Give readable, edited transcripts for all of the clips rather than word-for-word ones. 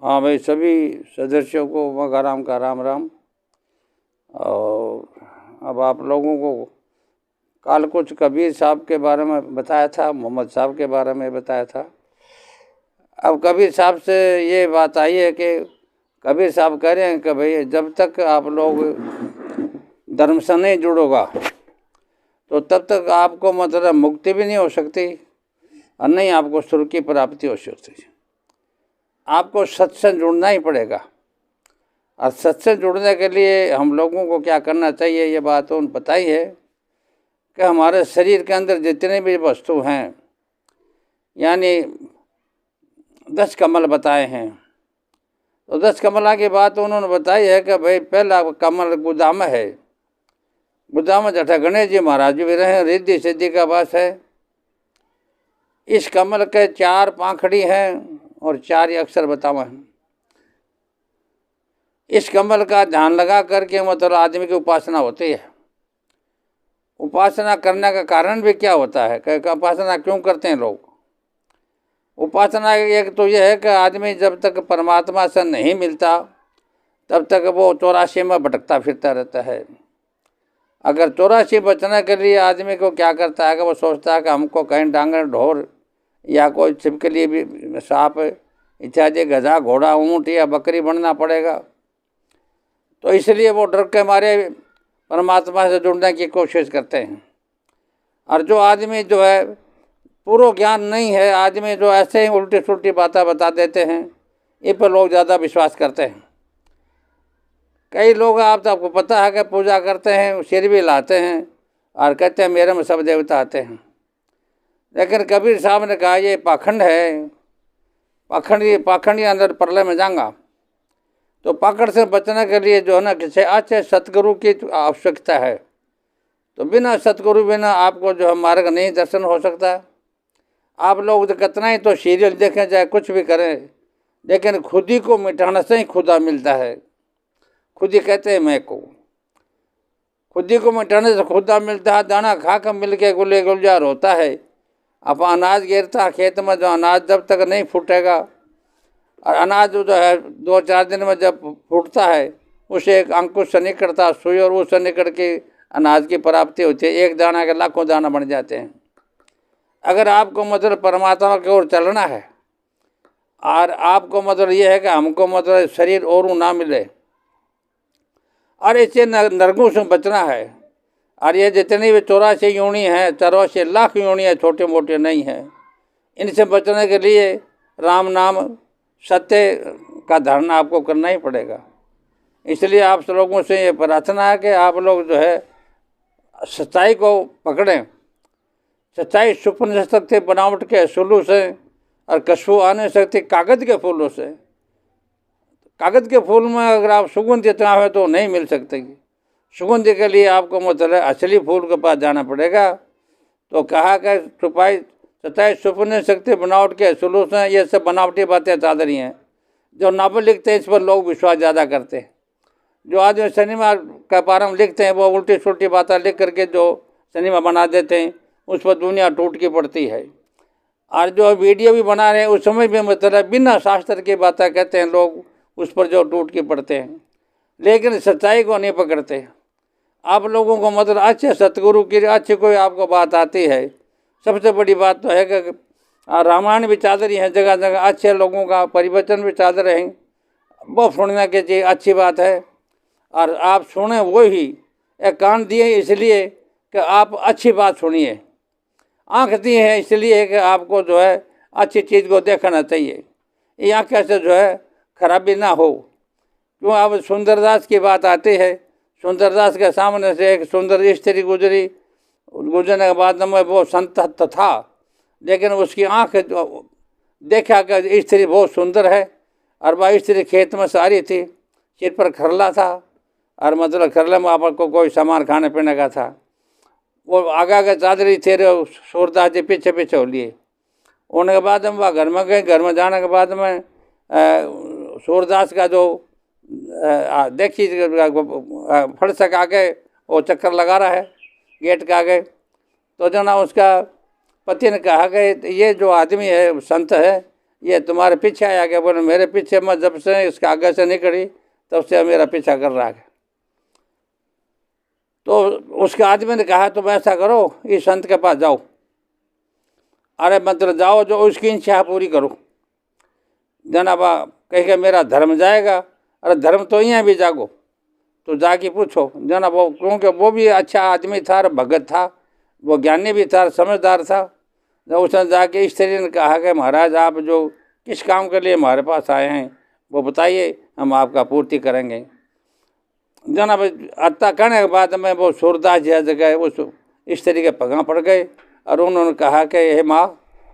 हाँ भाई, सभी सदस्यों को मकाराम का राम राम। और अब आप लोगों को कल कुछ कबीर साहब के बारे में बताया था, मोहम्मद साहब के बारे में बताया था। अब कबीर साहब से ये बात आई है कि कबीर साहब कह रहे हैं कि भाई जब तक आप लोग धर्म से नहीं जुड़ोगा तो तब तक आपको मतलब मुक्ति भी नहीं हो सकती और नहीं आपको सुर की प्राप्ति हो सकती। आपको सत्संग जुड़ना ही पड़ेगा। और सत्संग जुड़ने के लिए हम लोगों को क्या करना चाहिए, ये बात उन बताई है कि हमारे शरीर के अंदर जितने भी वस्तु हैं, यानी 10 कमल बताए हैं, तो 10 कमला की बात उन्होंने बताई है कि भाई पहला कमल गोदाम है। गोदाम जठा गणेश जी महाराज भी रहे, रिद्धि सिद्धि का वास है। इस कमल के 4 पाखड़ी हैं और 4 ही अक्षर बतावे हैं। इस कमल का ध्यान लगा करके मतलब आदमी की उपासना होती है। उपासना करने का कारण भी क्या होता है, कि उपासना क्यों करते हैं लोग? उपासना एक तो यह है कि आदमी जब तक परमात्मा से नहीं मिलता तब तक वो 84 में भटकता फिरता रहता है। अगर 84 बचने के लिए आदमी को क्या करता है कि वो सोचता है कि हमको कहीं डांगर ढोर या कोई छिपकली भी, सांप इत्यादि, गधा घोड़ा ऊँट या बकरी बनना पड़ेगा। तो इसलिए वो डर के मारे परमात्मा से जुड़ने की कोशिश करते हैं। और जो आदमी जो है पूरा ज्ञान नहीं है, आदमी जो ऐसे ही उल्टी सुल्टी बातें बता देते हैं, इन पर लोग ज़्यादा विश्वास करते हैं। कई लोग आपको पता है कि पूजा करते हैं, सिर भी लाते हैं और कहते हैं मेरे में सब देवता आते हैं। लेकिन कबीर साहब ने कहा ये पाखंड है, पाखंडी अंदर प्रलय में जाऊंगा। तो पाखंड से बचने के लिए जो है ना, किसी अच्छे सतगुरु की आवश्यकता है। तो बिना सतगुरु बिना आपको जो है मार्ग नहीं दर्शन हो सकता। आप लोग तो कितना ही तो सीरियल देखें, चाहे कुछ भी करें, लेकिन खुद ही को मिटाने से ही खुदा मिलता है। खुद ही कहते हैं मैं को, खुद ही को मिटाने से खुदा मिलता है। दाना खा कर मिल के गुले गुलजार होता है। अब अनाज गिरता खेत में, जो अनाज जब तक नहीं फूटेगा, और अनाज जो है 2-4 दिन में जब फूटता है, उसे एक अंकुश से निकलता सुई, और उससे निकल के अनाज की प्राप्ति होती है। एक दाना के लाखों दाना बन जाते हैं। अगर आपको मतलब परमात्मा की ओर चलना है, और आपको मतलब ये है कि हमको मतलब शरीर और ना मिले, और इससे नरकों से बचना है। और ये जितनी भी 84 योनि हैं, 84 लाख योनि है, छोटे मोटे नहीं हैं। इनसे बचने के लिए राम नाम सत्य का धारण आपको करना ही पड़ेगा। इसलिए आप सब लोगों से ये प्रार्थना है कि आप लोग जो है सच्चाई को पकड़ें। सच्चाई छुप नहीं सकती बनावट के सुलू से, और खुशबू आ नहीं सकती कागज़ के फूलों से। कागज़ के फूल में अगर आप सुगंध चाहें तो नहीं मिल सकती। सुगंध के लिए आपको मतलब असली फूल के पास जाना पड़ेगा। तो कहा कि सच्चाई छुप नहीं सकती बनावट के सुलू से, ये सब बनावटी बातें चल रही हैं। जो नावल लिखते हैं इस पर लोग विश्वास ज़्यादा करते हैं। जो आदमी सिनेमा का बारे में लिखते हैं वो उल्टी सुल्टी बातें लिख करके जो सिनेमा बना देते हैं, उस पर दुनिया टूट की पड़ती है। और जो वीडियो भी बना रहे हैं उस समय भी मतलब बिना शास्त्र की बातें कहते हैं लोग, उस पर जो टूट के पड़ते हैं, लेकिन सच्चाई को नहीं पकड़ते। आप लोगों को मतलब अच्छे सतगुरु की अच्छी कोई आपको बात आती है। सबसे बड़ी बात तो है कि रामायण भी चल रही है जगह जगह, अच्छे लोगों का परिवर्तन भी चल रहे हैं, वो सुनने की चीज़ अच्छी बात है। और आप सुने वो ही, एक कान दिए इसलिए कि आप अच्छी बात सुनिए, आँख दी है इसलिए कि आपको जो है अच्छी चीज़ को देखना चाहिए। ये आँख से जो है खराबी ना हो। क्यों अब सुंदरदास की बात आती है, सुंदरदास के सामने से एक सुंदर स्त्री गुजरी, गुजरने के बाद में वो संत था, लेकिन उसकी आँख देखा कि स्त्री बहुत सुंदर है। और वह स्त्री खेत में सारी थी, सिर पर खरला था, और मतलब खरले में आपको कोई सामान खाने पीने का था। वो आगे आगे चादरी थे, सूरदास जी पीछे पीछे हो लिए। होने के बाद में वह घर में गए। घर में जाने के बाद में सूरदास का जो देखी फर्श के आगे वो चक्कर लगा रहा है गेट के आगे। तो जना उसका पति ने कहा कि ये जो आदमी है संत है, ये तुम्हारे पीछे आया क्या? बोले मेरे पीछे मत, जब से इसके आगे से निकली तब से मेरा पीछा कर रहा है। तो उसके आदमी ने कहा तुम ऐसा करो, इस संत के पास जाओ। अरे मतलब जाओ, जो उसकी इच्छा पूरी करो। जनाब कह के मेरा धर्म जाएगा। अरे धर्म तो यहाँ भी जागो, तो जाके पूछो जनाब वो, क्योंकि वो भी अच्छा आदमी था, भगत था, वो ज्ञानी भी था, समझदार था। जब उसने जाके स्त्री ने कहा कि महाराज आप जो किस काम के लिए हमारे पास आए हैं वो बताइए, हम आपका पूर्ति करेंगे। जनाब अत्ता कहने के बाद में वो सूरदास जी जगह उस स्त्री के पगा पड़ गए और उन्होंने कहा कि हे माँ,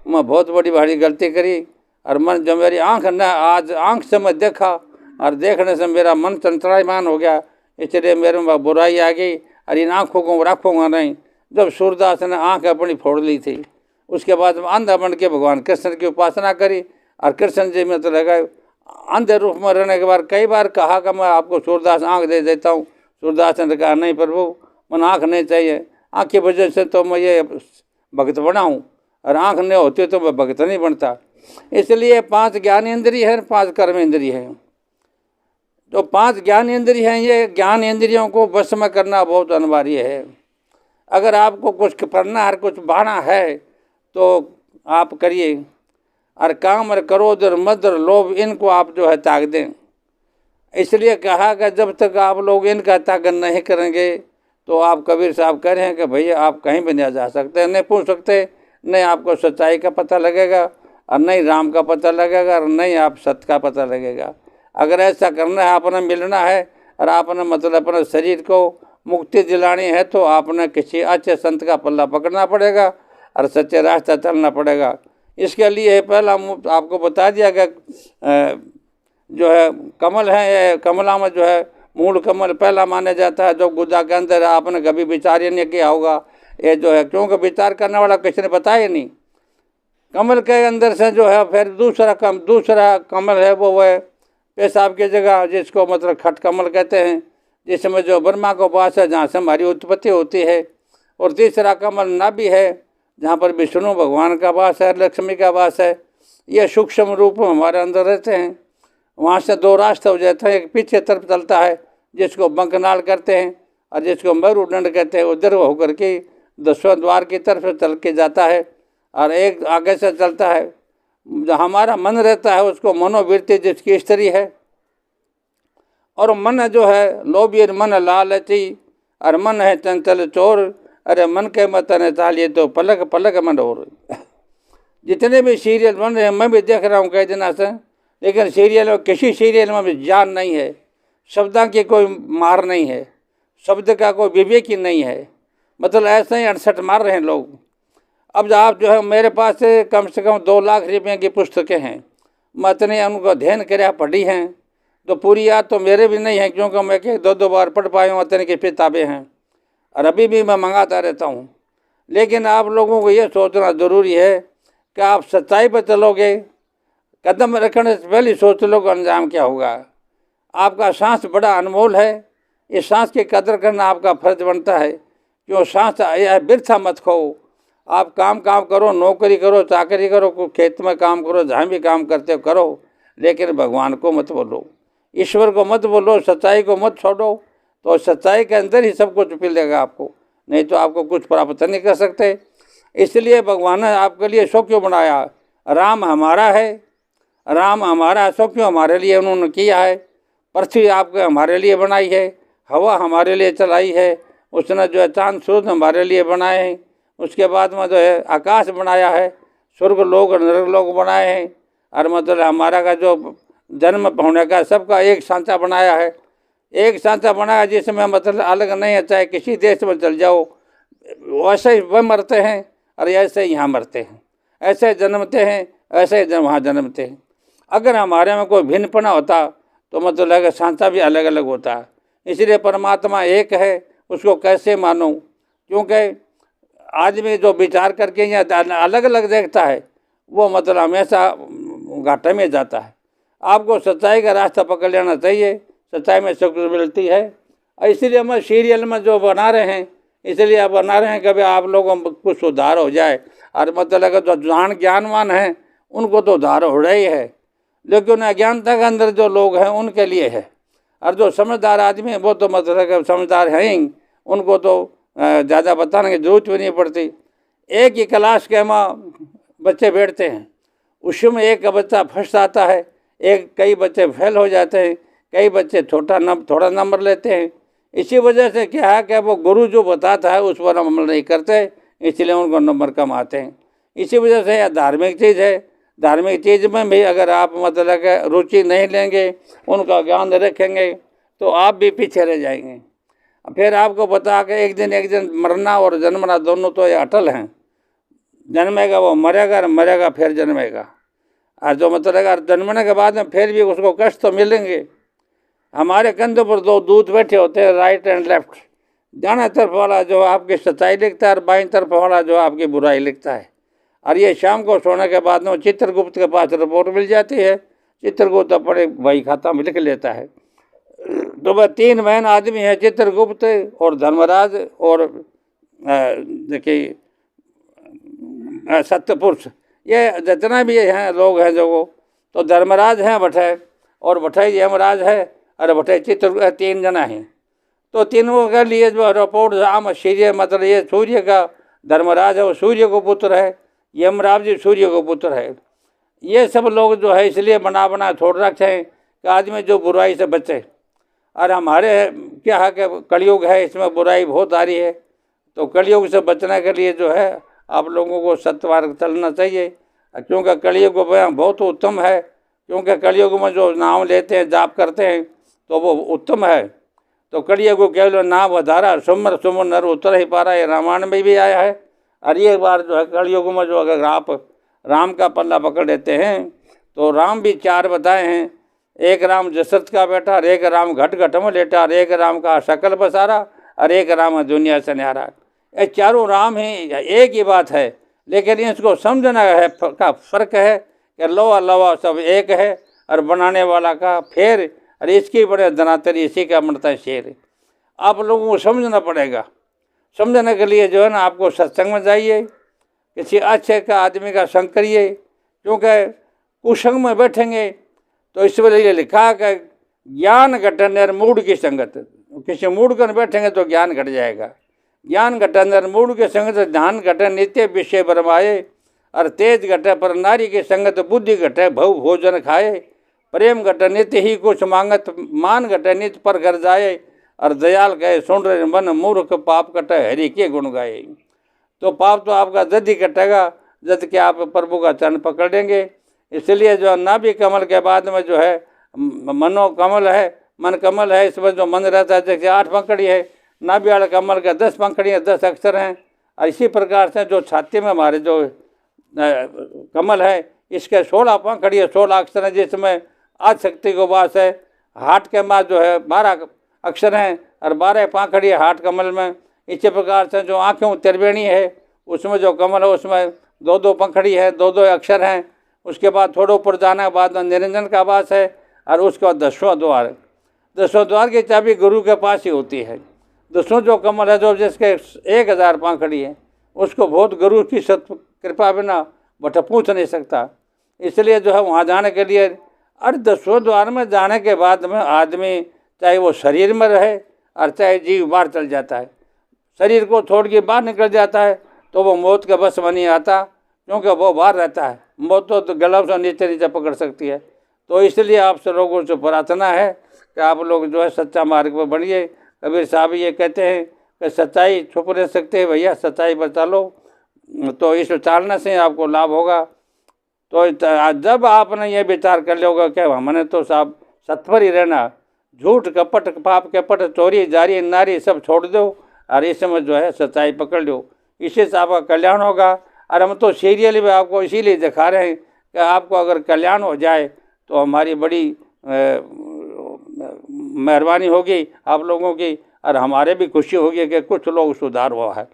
मैं बहुत बड़ी भारी गलती करी, और मन जो मेरी आँख न आज आँख से मैं देखा और देखने से मेरा मन चंचलायमान हो गया, इसलिए मेरे में बुराई आ गई और इन आँखों को रखूँगा नहीं। जब सूरदास ने आँख अपनी फोड़ ली थी, उसके बाद अंधा बन के भगवान कृष्ण की उपासना करी और कृष्ण जी में तो लगा। अंधे रूप में रहने के बाद कई बार कहा कि मैं आपको सूरदास आँख दे देता हूँ। सूरदास ने कहा नहीं प्रभु, मन आँख नहीं चाहिए, आँख की वजह से तो मैं ये भक्त बना हूँ, और आँख नहीं होती तो मैं भक्त नहीं बनता। इसलिए 5 ज्ञान इंद्रिय है, 5 कर्म इंद्रिय है। तो 5 ज्ञान इंद्रिय हैं, ये ज्ञान इंद्रियों को वश में करना बहुत अनिवार्य है। अगर आपको कुछ करना है, कुछ बाना है तो आप करिए, और काम और क्रोध और मद और लोभ इनको आप जो है त्याग दें। इसलिए कहा कि जब तक आप लोग इनका त्याग नहीं करेंगे तो आप कबीर साहब कह रहे हैं कि भैया आप कहीं भी नहीं जा सकते, नहीं पूछ सकते, नहीं आपको सच्चाई का पता लगेगा और नहीं राम का पता लगेगा और नहीं आप सत्य का पता लगेगा। अगर ऐसा करना है, आपने मिलना है और आपने मतलब अपने शरीर को मुक्ति दिलानी है तो आपने किसी अच्छे संत का पल्ला पकड़ना पड़ेगा और सच्चे रास्ता चलना पड़ेगा। इसके लिए पहला आपको बता दिया गया जो है कमल है, ये कमला में जो है मूल कमल पहला माना जाता है, जो गुदा के अंदर है। आपने कभी विचार ही नहीं किया होगा ये जो है, क्योंकि विचार करने वाला किसी ने बताया नहीं। कमल के अंदर से जो है फिर दूसरा कमल है, वो है पेशाब की जगह, जिसको मतलब खट कमल कहते हैं, जिसमें जो ब्रह्मा को वास है, जहाँ से हमारी उत्पत्ति होती है। और तीसरा कमल नाभि है, जहाँ पर विष्णु भगवान का वास है, लक्ष्मी का वास है। ये सूक्ष्म रूप में हमारे अंदर रहते हैं। वहाँ से 2 रास्ते हो जाते हैं, एक पीछे तरफ चलता है जिसको बंकनाल कहते हैं और जिसको मरुदंड कहते हैं, उधर होकर के 10वें द्वार की तरफ चल के जाता है, और एक आगे से चलता है जो हमारा मन रहता है, उसको मनोवृत्ति जिसकी स्त्री है। और मन जो है लोभी, मन लालची, और मन है चंचल चोर, अरे मन के मत न चालिए तो पलक पलक मंडोर। जितने भी सीरियल बन रहे हैं, मैं भी देख रहा हूँ कई दिनों से, लेकिन सीरियल में किसी सीरियल में भी जान नहीं है, शब्दों की कोई मार नहीं है, शब्द का कोई विवेक ही नहीं है। मतलब ऐसे ही 68 मार रहे हैं लोग। अब आप जो है मेरे पास से कम 2 लाख रुपये की पुस्तकें हैं, मैं इतने उनको अध्ययन कर पढ़ी हैं, तो पूरी याद तो मेरे भी नहीं है, क्योंकि मैं 2 बार पढ़ पाया हूँ, इतने की किताबें हैं और अभी भी मैं मंगाता रहता हूँ। लेकिन आप लोगों को ये सोचना ज़रूरी है कि आप सच्चाई पर चलोगे, कदम रखने से पहले सोच लो कि अंजाम क्या होगा। आपका सांस बड़ा अनमोल है, इस सांस की कदर करना आपका फर्ज बनता है, क्यों सांस यह बिरथा मत खो। आप काम करो, नौकरी करो, चाकरी करो, खेत में काम करो, जहाँ भी काम करते हो करो, लेकिन भगवान को मत बोलो, ईश्वर को मत बोलो, सच्चाई को मत छोड़ो। तो सच्चाई के अंदर ही सब कुछ मिलेगा आपको, नहीं तो आपको कुछ प्राप्त नहीं कर सकते। इसलिए भगवान ने आपके लिए सो क्यों बनाया? राम हमारा है, राम हमारा सो क्यों हमारे लिए उन्होंने किया है। पृथ्वी आपके हमारे लिए बनाई है, हवा हमारे लिए चलाई है, उसने जो है चांद सूरज हमारे लिए बनाए हैं। उसके बाद में जो है आकाश बनाया है, स्वर्ग लोक नरक लोक बनाए हैं, और मतलब हमारा का जो जन्म होने का सबका एक सांचा बनाया है, एक सांचा बनाया जिसमें मतलब अलग नहीं है। चाहे किसी देश में चल जाओ, वैसे ही वह मरते हैं और ऐसे ही यहाँ मरते हैं, ऐसे जन्मते हैं, ऐसे ही वहाँ जन्मते हैं। अगर हमारे में कोई भिन्नपना होता तो मतलब लगे सांचा भी अलग अलग होता है। इसलिए परमात्मा एक है, उसको कैसे मानो? क्योंकि आदमी जो विचार करके यहाँ अलग अलग देखता है वो मतलब हमेशा घाटे में जाता है। आपको सच्चाई का रास्ता पकड़ लेना चाहिए, सच्चाई में सुख मिलती है। इसलिए हम सीरियल में जो बना रहे हैं, इसलिए आप बना रहे हैं कभी आप लोगों में कुछ सुधार हो जाए। और मतलब अगर जो ज्ञानवान हैं उनको तो उद्धार हो रही है, लेकिन अज्ञानता के अंदर जो लोग हैं उनके लिए है। और जो समझदार आदमी है वो तो मतलब समझदार हैं ही, उनको तो ज़्यादा बताने की जरूरत भी नहीं पड़ती। एक ही क्लास के वहाँ बच्चे बैठते हैं, उसमें एक बच्चा फर्स्ट आता है, कई बच्चे फेल हो जाते हैं, कई बच्चे थोड़ा नंबर लेते हैं। इसी वजह से क्या है कि वो गुरु जो बताता है उस पर अमल नहीं करते, इसलिए उनको नंबर कम आते हैं। इसी वजह से यह धार्मिक चीज़ है, धार्मिक चीज़ में भी अगर आप मतलब रुचि नहीं लेंगे, उनका ज्ञान रखेंगे, तो आप भी पीछे रह जाएंगे। फिर आपको बता के एक दिन मरना और जन्मना दोनों तो ये अटल हैं। जन्मेगा वो मरेगा, और मरेगा फिर जन्मेगा। और जो मतलब जन्मने के बाद में फिर भी उसको कष्ट तो मिलेंगे। हमारे कंधों पर दो दूत बैठे होते हैं, राइट एंड लेफ्ट। दाहिने तरफ वाला जो आपकी सच्चाई लिखता है और बाईं तरफ वाला जो आपकी बुराई लिखता है। और ये शाम को सोने के बाद में चित्रगुप्त के पास रिपोर्ट मिल जाती है, चित्रगुप्त अपने वही खाता में लिख लेता है। तो वह 3 बहन आदमी है, चित्रगुप्त और धर्मराज और देखिए सत्यपुरुष, ये जितना भी हैं लोग हैं जो, तो धर्मराज हैं बठे, और बठे यमराज है, और बठे चित्र 3 जना हैं। तो तीनों के लिए जो रिपोर्ट आम सूर्य मतलब ये सूर्य का धर्मराज है, वो सूर्य को पुत्र है, यमराज जी सूर्य को पुत्र है। ये सब लोग जो है इसलिए बना छोड़ रखे हैं कि आदमी जो बुराई से बचे। और हमारे क्या है कि कलयुग है, इसमें बुराई बहुत आ रही है। तो कलयुग से बचने के लिए जो है आप लोगों को सत्य मार्ग चलना चाहिए, क्योंकि कलयुग बहुत उत्तम है। क्योंकि कलयुग में जो नाम लेते हैं, जाप करते हैं, तो वो उत्तम है। तो कलयुग को केवल नाम वधारा, सुमर सुमर नर उतर ही पारा, ये रामायण में भी आया है। और ये बार जो है कलयुग में जो अगर आप राम का पल्ला पकड़ लेते हैं, तो राम भी 4 बताए हैं। एक राम दशरथ का बेटा, और एक राम घट घट में लेटा, और एक राम का शकल बसारा, और एक राम दुनिया से न्यारा। ये चारों राम ही एक ही बात है, लेकिन इसको समझना है का फर्क है कि लोहा लवा सब एक है, और बनाने वाला का फेर, और इसकी बड़े धनातरी इसी का बनता है शेर। आप लोगों को समझना पड़ेगा। समझने के लिए जो है ना आपको सत्संग में जाइए, किसी अच्छे का आदमी का संग करिए। क्योंकि कुसंग में बैठेंगे तो इस लिए लिखा कि ज्ञान घटन मूड की संगत, किसी मूड कर बैठेंगे तो ज्ञान घट जाएगा। ज्ञान घटन मूड की संगत, ध्यान घटे नित्य विषय बरमाए, और तेज घटे पर नारी की संगत, बुद्धि घटे भव भोजन खाए, प्रेम घटे नित्य ही कुछ मांगत, मान घटे नित्य पर घर जाए, और दयाल गए सुन रहे मन, मूर्ख पाप कटे हरि के गुण गाए। तो पाप तो आपका जद ही कटेगा जब कि आप प्रभु का चरण पकड़ लेंगे। इसलिए जो नाभि कमल के बाद में जो है मनो कमल है, मन कमल है, इसमें जो मन रहता है जैसे 8 पंखड़ी है, नाभि वाले कमल के 10 पंखड़ी है, 10 अक्षर हैं। और इसी प्रकार से जो छाती में हमारे जो कमल है, इसके 16 पंखड़ी है, 16 अक्षर हैं, जिसमें आदिशक्ति को वास है। हाथ के बाद जो है 12 अक्षर हैं, और 12 पंखड़ी है हाथ कमल में। इसी प्रकार से जो आँखें त्रिवेणी है, उसमें जो कमल है उसमें 2-2 पंखड़ी है, 2-2 अक्षर हैं। उसके बाद थोड़ा ऊपर जाने के बाद निरंजन का वास है, और उसके बाद 10वां द्वार। 10वां द्वार की चाबी गुरु के पास ही होती है। 10वां जो कमल है, जो जिसके 1000 पंखड़ी है, उसको बहुत गुरु की सत्य कृपा बिना बट पूछ नहीं सकता। इसलिए जो है वहाँ जाने के लिए, और 10वां द्वार में जाने के बाद में आदमी चाहे वो शरीर में रहे और चाहे जीव बाहर चल जाता है, शरीर को छोड़ के बाहर निकल जाता है, तो वो मौत के बस में नहीं आता, क्योंकि वो बाहर रहता है। मौत तो गला से नीचे पकड़ सकती है। तो इसलिए आपसे लोगों से प्रार्थना है कि आप लोग जो है सच्चा मार्ग पर बढ़िए। कबीर साहब ये कहते हैं कि सच्चाई छुप नहीं सकते भैया, सच्चाई बता लो, तो इस चालने से आपको लाभ होगा। तो जब आपने ये विचार कर लिया कि हमने तो साहब सत्य पर ही रहना, झूठ कपट पाप कपट चोरी जारी नारी सब छोड़ दो, और इसमें जो है सच्चाई पकड़ लो, इससे से आपका कल्याण होगा। और हम तो सीरियल में आपको इसीलिए दिखा रहे हैं कि आपको अगर कल्याण हो जाए तो हमारी बड़ी मेहरबानी होगी आप लोगों की, और हमारे भी खुशी होगी कि कुछ लोग सुधार हुआ है।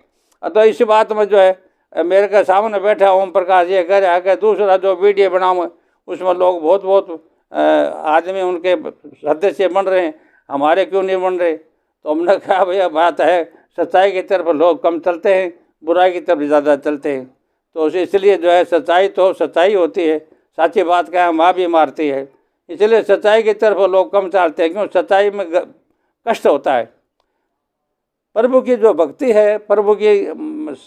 तो इस बात में जो है मेरे के सामने बैठा ओम प्रकाश ये कह रहा है कि दूसरा जो वीडियो बनाऊँ उसमें लोग बहुत आदमी उनके सदस्य बन रहे हैं, हमारे क्यों नहीं बन रहे। तो हमने कहा भैया बात है, सच्चाई की तरफ लोग कम चलते हैं, बुराई की तरफ ज़्यादा चलते हैं। तो इसलिए जो है सच्चाई तो सच्चाई होती है, सच्ची बात क्या है माँ भी मारती है। इसलिए सच्चाई की तरफ लोग कम चाहते हैं, क्यों सच्चाई में कष्ट होता है। प्रभु की जो भक्ति है, प्रभु की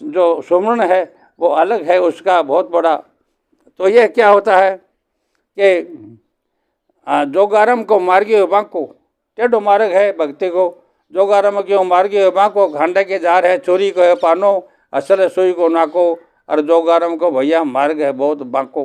जो सुमरण है वो अलग है, उसका बहुत बड़ा। तो यह क्या होता है कि जोगारम को मार्गी बांको, टेढ़ो मार्ग है भक्ति को। जोगारम क्यों मार्गी बांको, घांडे के जार है चोरी को है पानो, असल सुई को नाको। और जोगारम को भैया मार्ग है बहुत बांको।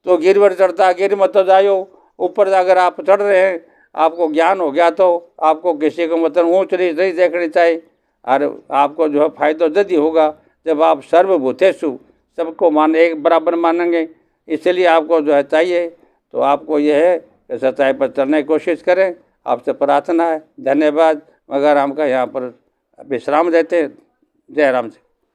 तो गिरवर चढ़ता गिर मत जायो, ऊपर अगर आप चढ़ रहे हैं, आपको ज्ञान हो गया तो आपको किसी को मतलब ऊँच नहीं देखनी चाहिए। और आपको जो है फायदा जल्दी होगा जब आप सर्वभूतेषु सबको एक बराबर मानेंगे। इसलिए आपको जो है चाहिए तो आपको यह है कि सच्चाई पर चलने की कोशिश करें। आपसे प्रार्थना है, धन्यवाद। मगर हमका यहाँ पर विश्राम देते हैं। जय राम जी।